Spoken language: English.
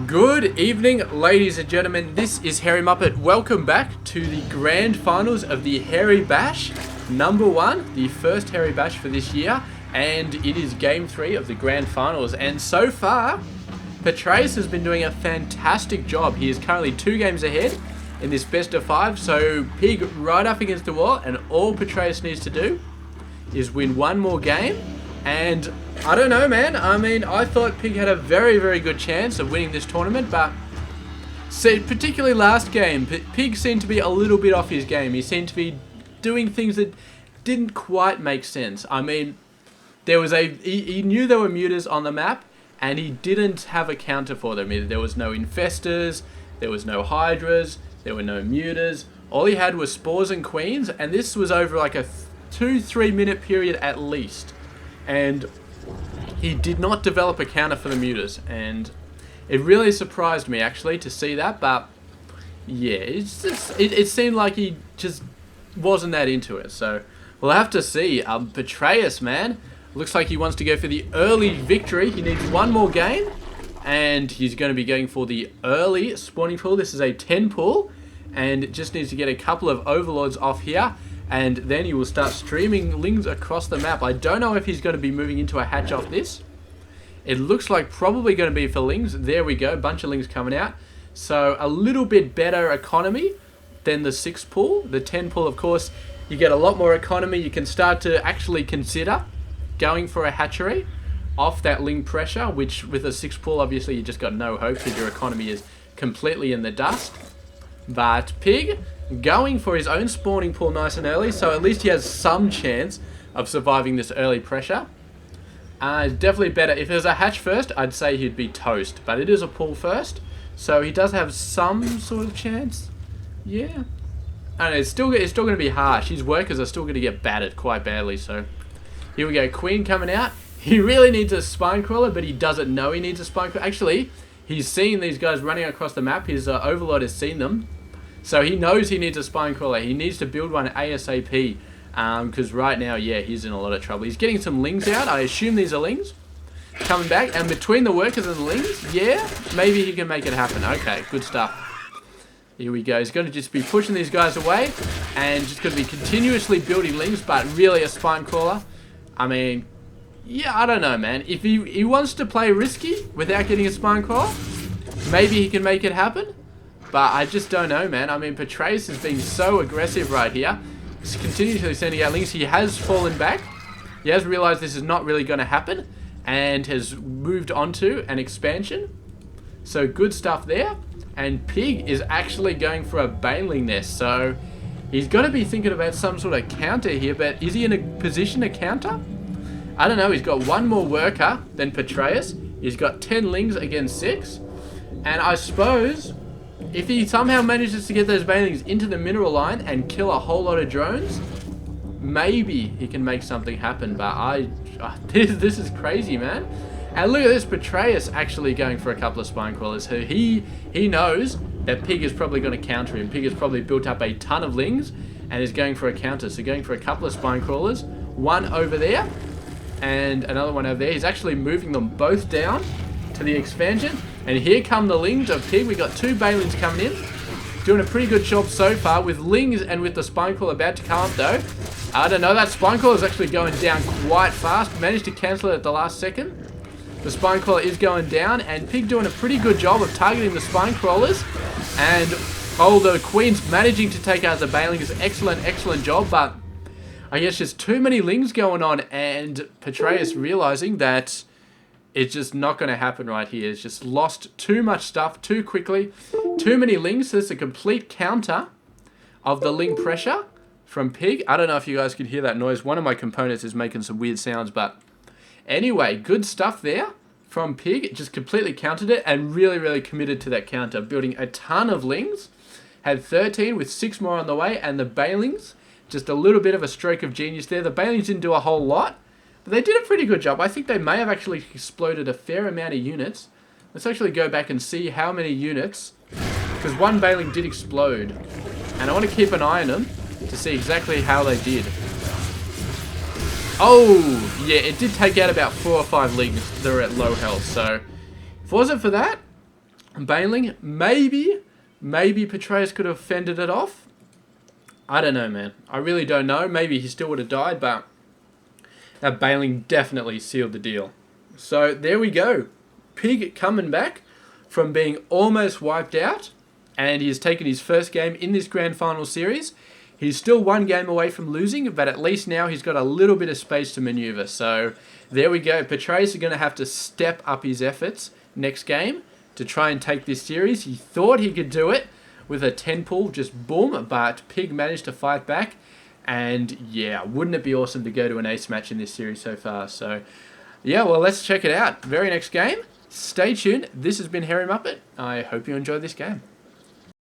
Good evening, ladies and gentlemen. This is Hairy Muppet. Welcome back to the grand finals of the Hairy Bash #1, the first Hairy Bash for this year, and it is game 3 of the grand finals. And so far, Petraeus has been doing a fantastic job. He is currently 2 games ahead in this best of 5, so PiG right up against the wall, and all Petraeus needs to do is win one more game. And I don't know, man. I mean, I thought PiG had a very, very good chance of winning this tournament, but particularly last game, PiG seemed to be a little bit off his game. He seemed to be doing things that didn't quite make sense. I mean, there was he knew there were mutas on the map, and he didn't have a counter for them. There was no infestors, there was no hydras, there were no mutas. All he had was spores and queens, and this was over like a 2-3 minute period at least. And he did not develop a counter for the mutas, and it really surprised me actually to see that. But yeah, it seemed like he just wasn't that into it. So we'll have to see. Petraeus, man, looks like he wants to go for the early victory. He needs one more game, and he's going to be going for the early spawning pool. This is a 10 pool, and just needs to get a couple of overlords off here. And then he will start streaming lings across the map. I don't know if he's going to be moving into a hatch off this. It looks like probably going to be for lings. There we go, bunch of lings coming out. So a little bit better economy than the 6 pool. The 10 pool, of course, you get a lot more economy. You can start to actually consider going for a hatchery off that ling pressure, which with a 6 pool, obviously you just got no hope because your economy is completely in the dust. But PiG going for his own spawning pool nice and early, so at least he has some chance of surviving this early pressure. It's definitely better. If it was a hatch first, I'd say he'd be toast, but it is a pool first, so he does have some sort of chance. Yeah. I don't know, it's still going to be harsh. His workers are still going to get battered quite badly, so here we go. Queen coming out. He really needs a spine crawler, but he doesn't know he needs a spine crawler. Actually, he's seen these guys running across the map. His overlord has seen them. So he knows he needs a spine crawler. He needs to build one ASAP. Because right now, yeah, he's in a lot of trouble. He's getting some lings out. I assume these are lings. Coming back. And between the workers and the lings, yeah, maybe he can make it happen. Okay, good stuff. Here we go. He's going to just be pushing these guys away. And just going to be continuously building lings. But really a spine crawler. I mean, yeah, I don't know, man. If he wants to play risky without getting a spine crawler, maybe he can make it happen. But I just don't know, man. I mean, Petraeus is being so aggressive right here. He's continuously sending out lings. He has fallen back. He has realized this is not really going to happen. And has moved on to an expansion. So good stuff there. And PiG is actually going for a baneling nest. So he's got to be thinking about some sort of counter here. But is he in a position to counter? I don't know. He's got one more worker than Petraeus. He's got 10 lings against 6. And I suppose if he somehow manages to get those banelings into the mineral line and kill a whole lot of drones, maybe he can make something happen. But this is crazy, man. And look at this, Petraeus actually going for a couple of spine crawlers. He knows that PiG is probably going to counter him. PiG has probably built up a ton of lings and is going for a counter. So going for a couple of spine crawlers. One over there and another one over there. He's actually moving them both down to the expansion. And here come the lings of PiG. We got 2 banelings coming in. Doing a pretty good job so far with lings and with the spine crawler about to come up though. I don't know, that spine crawler is actually going down quite fast. Managed to cancel it at the last second. The spine crawler is going down, and PiG doing a pretty good job of targeting the spine crawlers. And the queen's managing to take out the banelings. Excellent, excellent job, but I guess just too many lings going on, and Petraeus realizing that it's just not going to happen right here. It's just lost too much stuff too quickly. Too many lings. So it's a complete counter of the ling pressure from PiG. I don't know if you guys could hear that noise. One of my components is making some weird sounds. But anyway, good stuff there from PiG. It just completely countered it and really, really committed to that counter. Building a ton of lings. Had 13 with 6 more on the way. And the banelings, just a little bit of a stroke of genius there. The banelings didn't do a whole lot. But they did a pretty good job. I think they may have actually exploded a fair amount of units. Let's actually go back and see how many units. Because one baneling did explode. And I want to keep an eye on them to see exactly how they did. Oh, yeah, it did take out about 4 or 5 lings that are at low health. So, if it wasn't for that, Bailing, maybe Petraeus could have fended it off. I don't know, man. I really don't know. Maybe he still would have died, but that bailing definitely sealed the deal. So there we go. Pig coming back from being almost wiped out, and he has taken his first game in this grand final series. He's still one game away from losing, but at least now he's got a little bit of space to maneuver. So there we go. Petraeus is going to have to step up his efforts next game to try and take this series. He thought he could do it with a 10 pull, just boom, but Pig managed to fight back. And yeah, wouldn't it be awesome to go to an ace match in this series so far? So yeah, well, let's check it out. Very next game. Stay tuned. This has been Hairy Muppet. I hope you enjoyed this game.